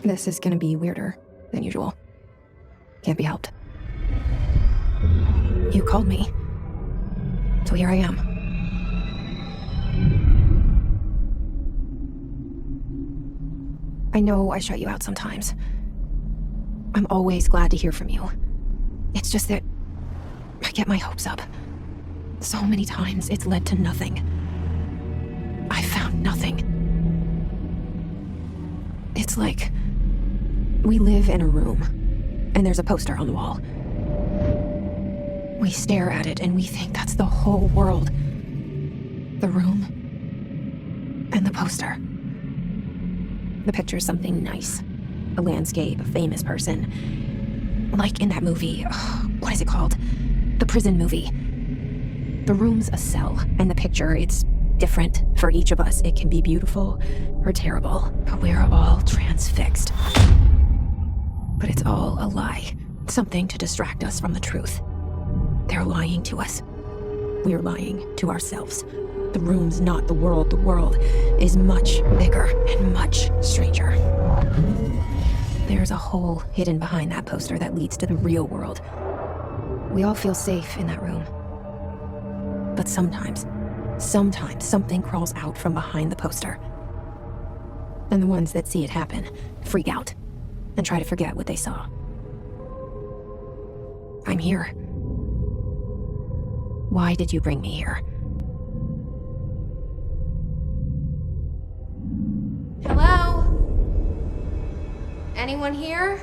This is gonna be weirder than usual. Can't be helped. You called me. So here I am. I know I shut you out sometimes. I'm always glad to hear from you. It's just that I get my hopes up. So many times it's led to nothing. I found nothing. It's like we live in a room, and there's a poster on the wall. We stare at it and we think that's the whole world. The room and the poster. The picture's something nice. A landscape, a famous person. Like in that movie, what is it called? The prison movie. The room's a cell, and the picture, it's different for each of us. It can be beautiful or terrible, but we're all transfixed. But it's all a lie. Something to distract us from the truth. They're lying to us. We're lying to ourselves. The room's not the world. The world is much bigger and much stranger. There's a hole hidden behind that poster that leads to the real world. We all feel safe in that room. But sometimes something crawls out from behind the poster. And the ones that see it happen freak out and try to forget what they saw. I'm here. Why did you bring me here? Hello? Anyone here?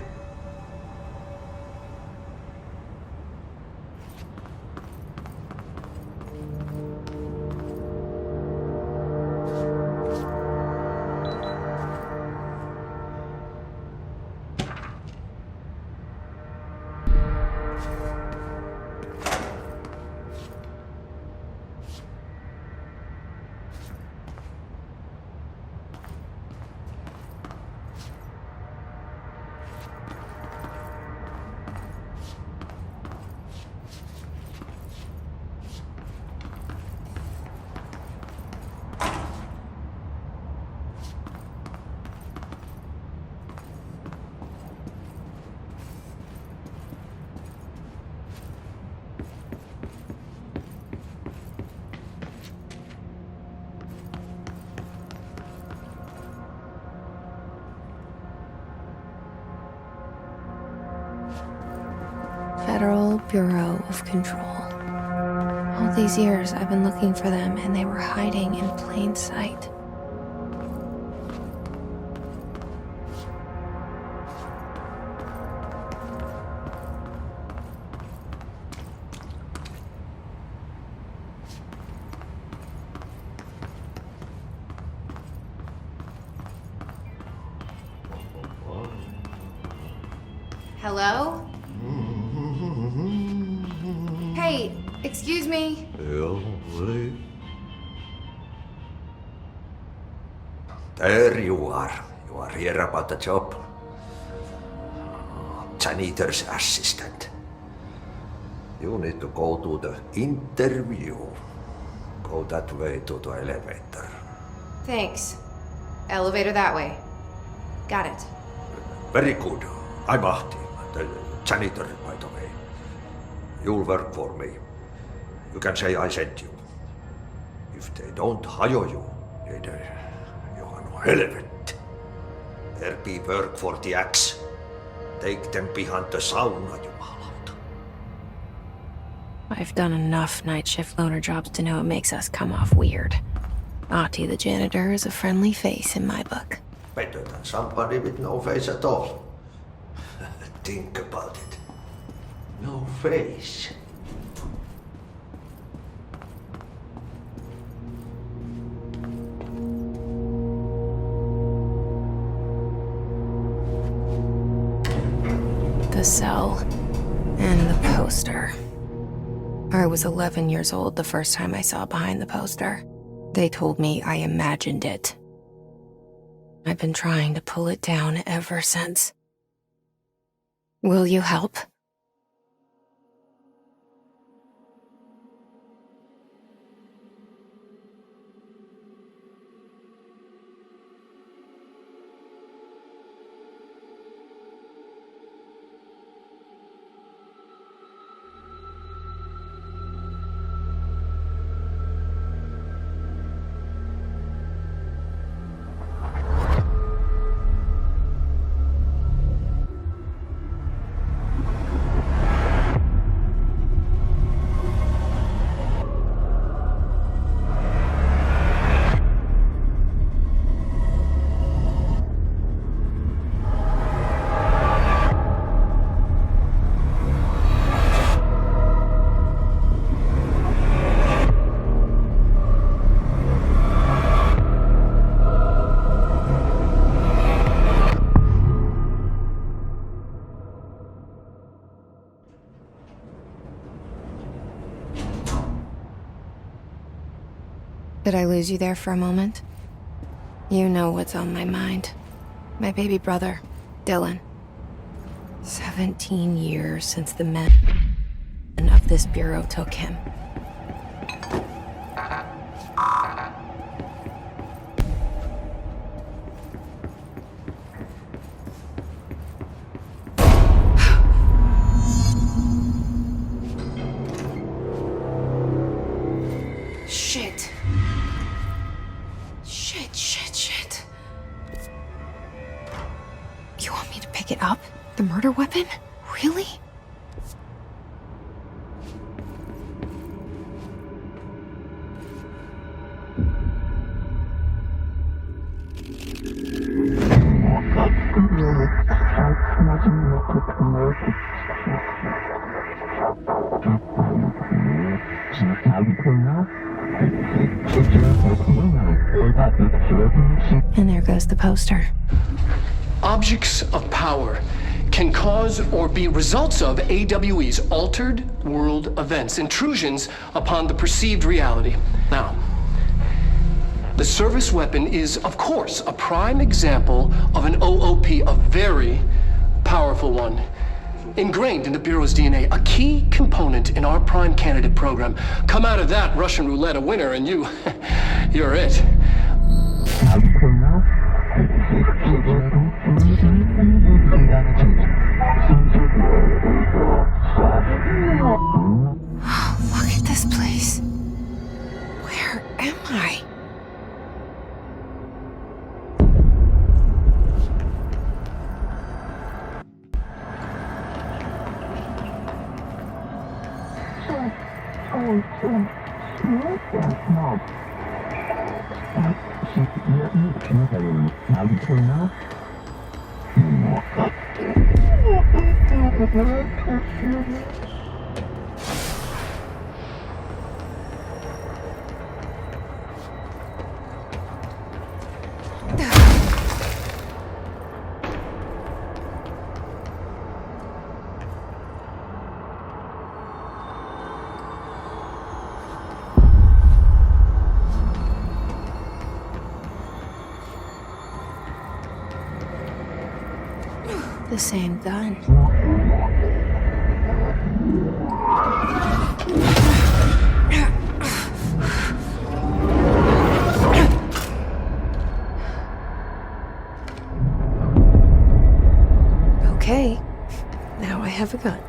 Federal Bureau of Control. All these years I've been looking for them, and they were hiding in plain sight. Hello? Hey, excuse me. There you are. You are here about the job. Janitor's assistant. You need to go to the interview. Go that way to the elevator. Thanks. Elevator that way. Got it. Very good. I'm Ahti, the janitor, by the way. You'll work for me. You can say I sent you. If they don't hire you, then you are no helvet. There be work for the axe. Take them behind the sauna, jumalauta. I've done enough night shift loner jobs to know it makes us come off weird. Ahti the janitor is a friendly face in my book. Better than somebody with no face at all. Think about it. No face. The cell and the poster. I was 11 years old the first time I saw behind the poster. They told me I imagined it. I've been trying to pull it down ever since. Will you help? Did I lose you there for a moment? You know what's on my mind. My baby brother, Dylan. 17 years since the men of this bureau took him. Shit. Shit. You want me to pick it up? The murder weapon? Really? And there goes the poster. Objects of power can cause or be results of AWE's altered world events, intrusions upon the perceived reality. Now, the service weapon is, of course, a prime example of an OOP, a very powerful one. Ingrained in the Bureau's DNA, a key component in our prime candidate program. Come out of that Russian roulette a winner and you're it. Look at this place. Where am I? The same gun. Okay, now I have a gun.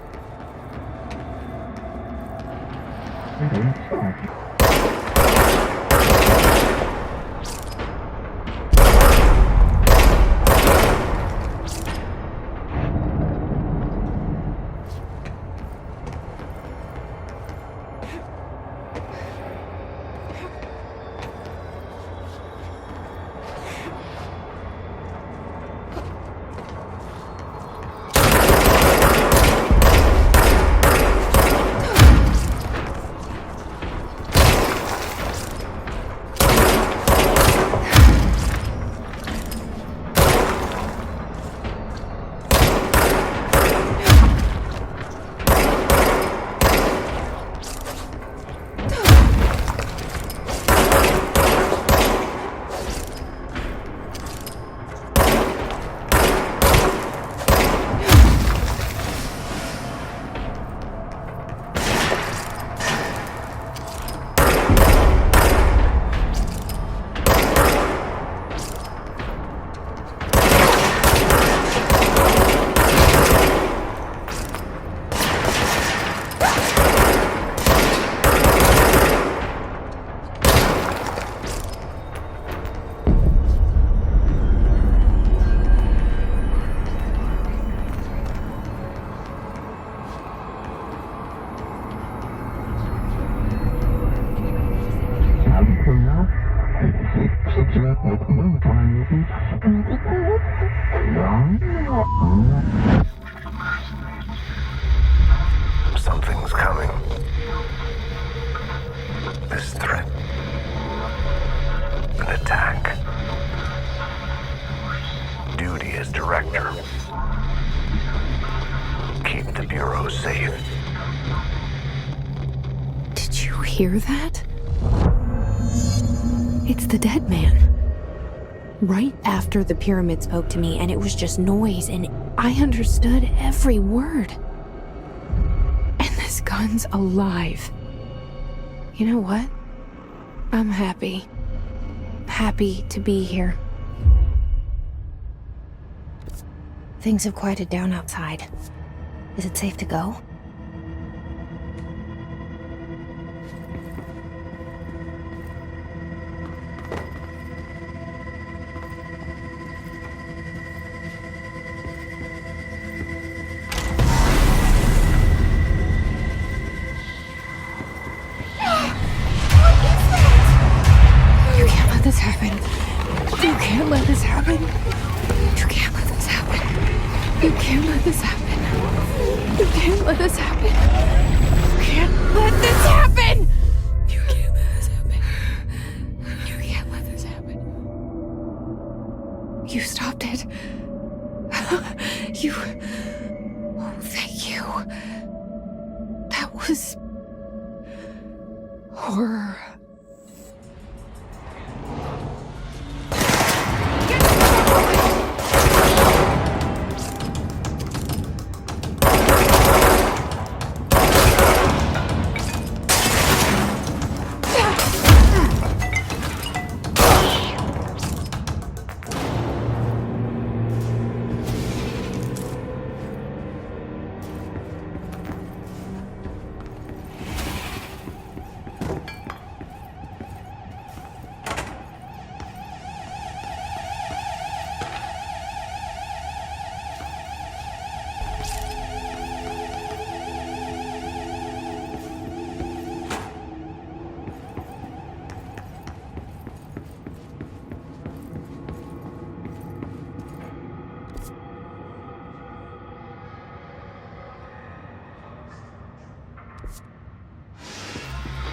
Something's coming. This threat. An attack. Duty as director. Keep the Bureau safe. Did you hear that? It's the dead man. Right after the pyramid spoke to me, and it was just noise, and I understood every word. And this gun's alive. You know what? I'm happy. Happy to be here. Things have quieted down outside. Is it safe to go? You can't let this happen. You can't let this happen. You can't let this happen. You can't let this happen. You can't let this happen. You can't let this happen. You can't let this happen. You can't let this happen. You stopped it. You. Oh, thank you. That was horror.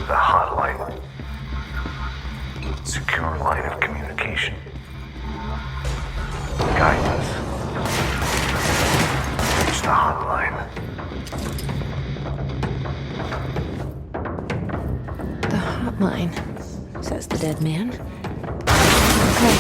The hotline. Secure line of communication. Guidance. Reach the hotline. The hotline, says the dead man. Okay.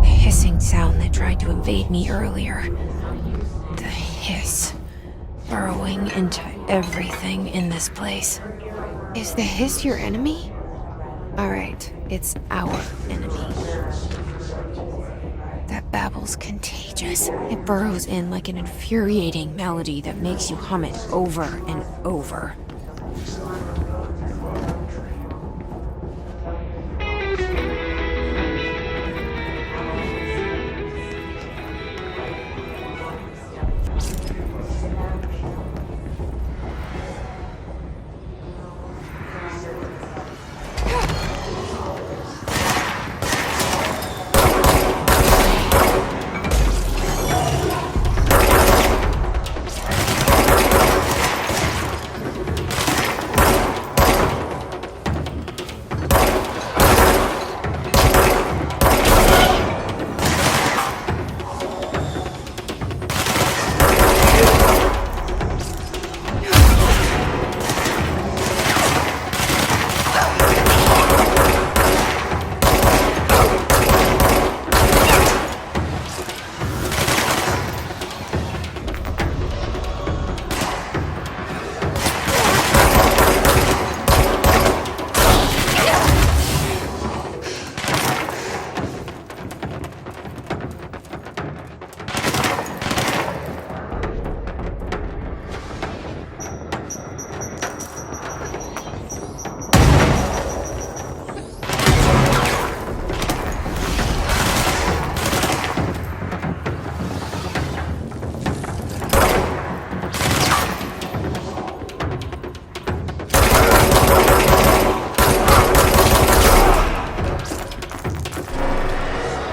Hissing sound that tried to invade me earlier. The hiss, burrowing into everything in this place. Is the hiss your enemy? Alright, it's our enemy. That babble's contagious. It burrows in like an infuriating melody that makes you hum it over and over.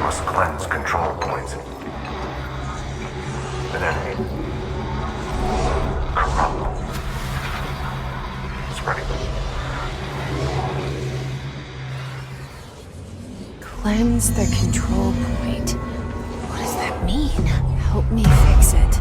Must cleanse control points. An enemy. Corrupt. Spreading. Cleanse the control point. What does that mean? Help me fix it.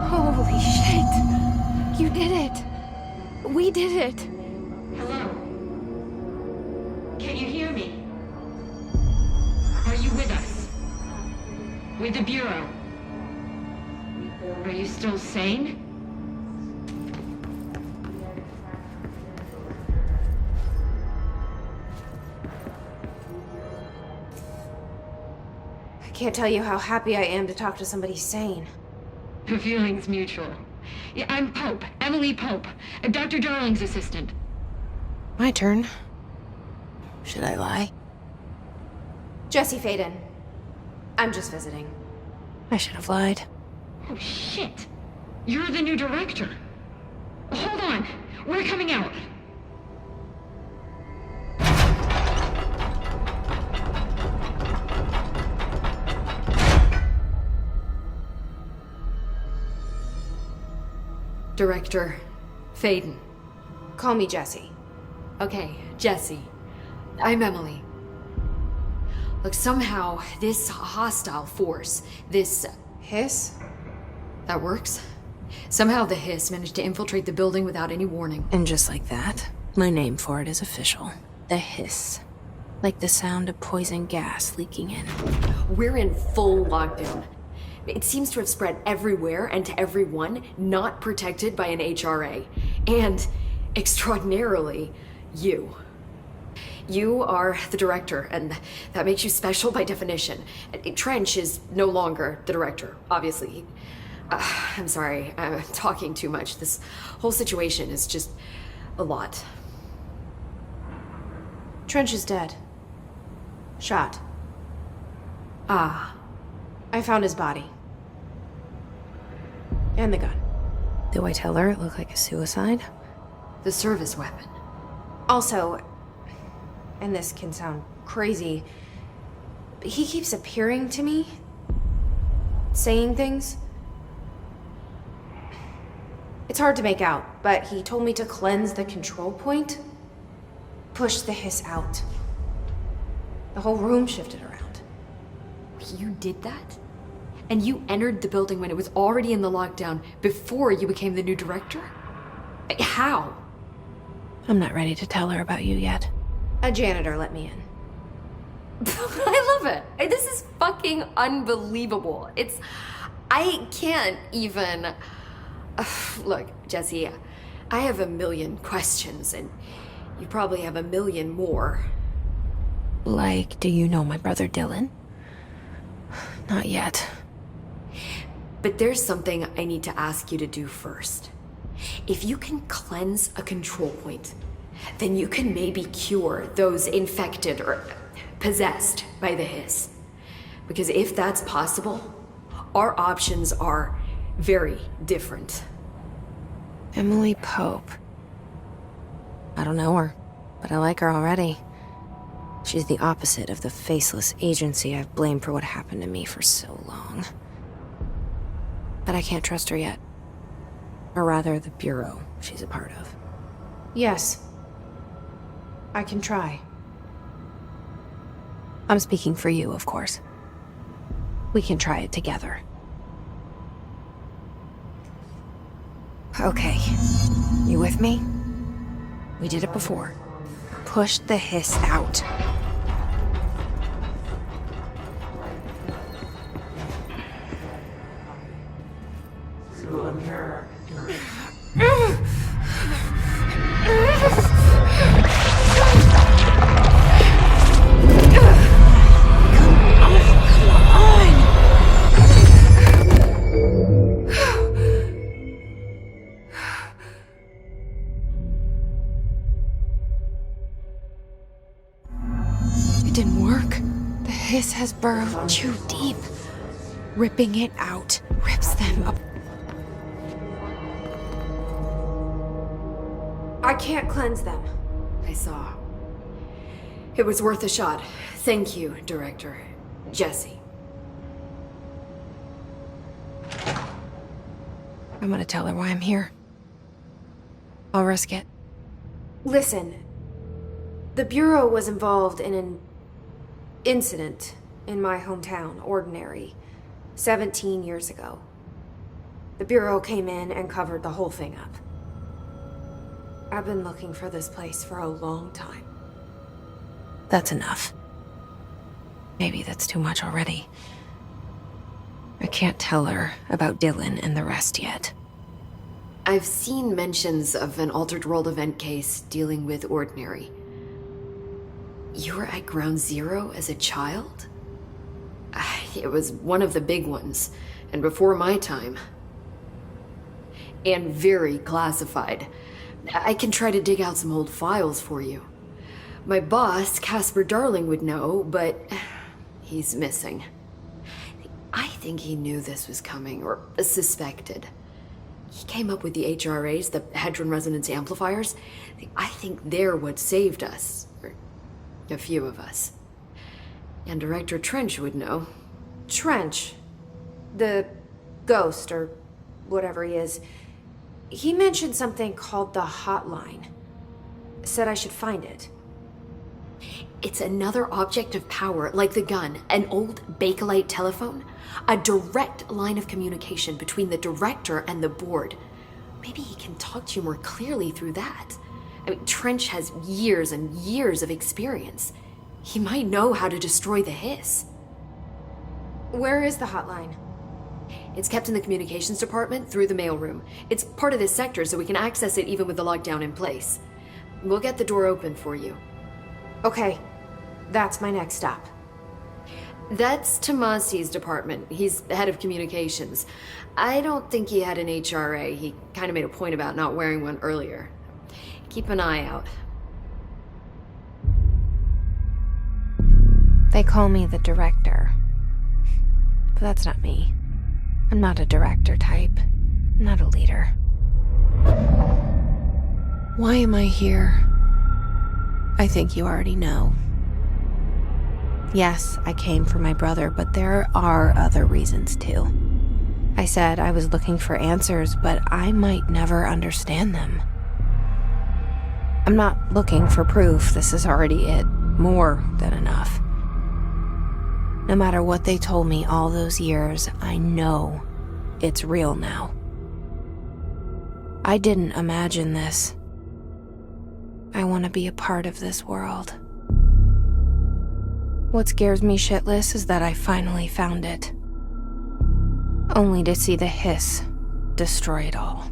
Holy shit! You did it! We did it! Hello? Can you hear me? Are you with us? With the Bureau? Are you still sane? I can't tell you how happy I am to talk to somebody sane. The feeling's mutual. Yeah, I'm Pope, Emily Pope, Dr. Darling's assistant. My turn. Should I lie? Jesse Faden. I'm just visiting. I should have lied. Oh, shit. You're the new director. Hold on. We're coming out. Director Faden. Call me Jesse. Okay, Jesse. I'm Emily. Look, somehow this hostile force, this... Hiss? that works? Somehow the hiss managed to infiltrate the building without any warning. And just like that, my name for it is official. The hiss. Like the sound of poison gas leaking in. We're in full lockdown. It seems to have spread everywhere and to everyone not protected by an HRA. And, extraordinarily, you. You are the director, and that makes you special by definition. Trench is no longer the director, obviously. I'm sorry, I'm talking too much. This whole situation is just a lot. Trench is dead. Shot. Ah. I found his body. And the gun. Do I tell her it looked like a suicide? The service weapon. Also, and this can sound crazy, but he keeps appearing to me, saying things. It's hard to make out, but he told me to cleanse the control point, push the hiss out. The whole room shifted around. You did that? and you entered the building when it was already in the lockdown before you became the new director? How? I'm not ready to tell her about you yet. A janitor let me in. I love it. This is fucking unbelievable. I can't even... Look, Jesse, I have a million questions, and you probably have a million more. Like, do you know my brother Dylan? Not yet. But there's something I need to ask you to do first. If you can cleanse a control point, then you can maybe cure those infected or possessed by the hiss. Because if that's possible, our options are very different. Emily Pope. I don't know her, but I like her already. She's the opposite of the faceless agency I've blamed for what happened to me for so long. But I can't trust her yet. Or rather, the Bureau she's a part of. Yes. I can try. I'm speaking for you, of course. We can try it together. Okay. You with me? We did it before. Push the hiss out. It didn't work. The hiss has burrowed too deep. Ripping it out rips them up. I can't cleanse them. I saw. It was worth a shot. Thank you, Director. Jesse. I'm gonna tell her why I'm here. I'll risk it. Listen. The Bureau was involved in an incident in my hometown, Ordinary, 17 years ago. The Bureau came in and covered the whole thing up. I've been looking for this place for a long time. That's enough. Maybe that's too much already. I can't tell her about Dylan and the rest yet. I've seen mentions of an Altered World event case dealing with Ordinary. You were at Ground Zero as a child? It was one of the big ones, and before my time. And very classified. I can try to dig out some old files for you. My boss, Casper Darling, would know, but he's missing. I think he knew this was coming, or suspected. He came up with the HRAs, the Hadron Resonance Amplifiers. I think they're what saved us. Or a few of us. And Director Trench would know. Trench, the ghost, or whatever he is, he mentioned something called the Hotline. Said I should find it. It's another object of power, like the gun, an old Bakelite telephone. A direct line of communication between the director and the board. Maybe he can talk to you more clearly through that. I mean, Trench has years and years of experience. He might know how to destroy the hiss. Where is the hotline? It's kept in the communications department through the mailroom. It's part of this sector, so we can access it even with the lockdown in place. We'll get the door open for you. Okay, that's my next stop. That's Tomasi's department. He's the head of communications. I don't think he had an HRA. He kind of made a point about not wearing one earlier. Keep an eye out. They call me the director. But that's not me. I'm not a director type. I'm not a leader. Why am I here? I think you already know. Yes, I came for my brother, but there are other reasons too. I said I was looking for answers, but I might never understand them. I'm not looking for proof. This is already it. More than enough. No matter what they told me all those years, I know it's real now. I didn't imagine this. I want to be a part of this world. What scares me shitless is that I finally found it. Only to see the hiss destroy it all.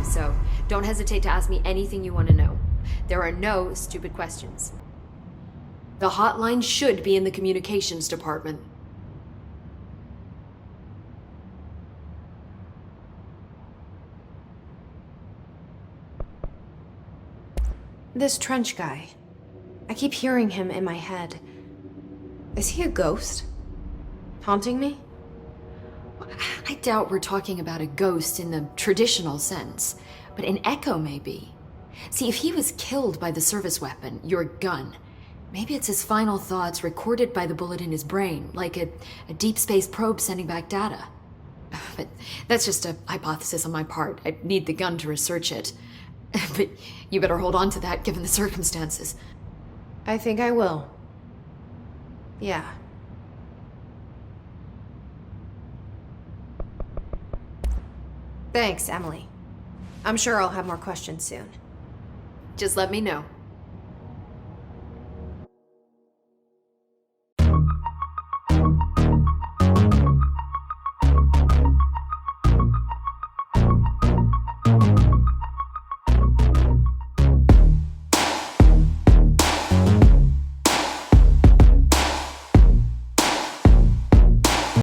So don't hesitate to ask me anything you want to know. There are no stupid questions. The hotline should be in the communications department. This Trench guy. I keep hearing him in my head. Is he a ghost? Haunting me? I doubt we're talking about a ghost in the traditional sense, but an echo maybe. See, if he was killed by the service weapon, your gun, maybe it's his final thoughts recorded by the bullet in his brain, like a deep space probe sending back data. But that's just a hypothesis on my part. I need the gun to research it. But you better hold on to that given the circumstances. I think I will. Yeah. Thanks, Emily. I'm sure I'll have more questions soon. Just let me know.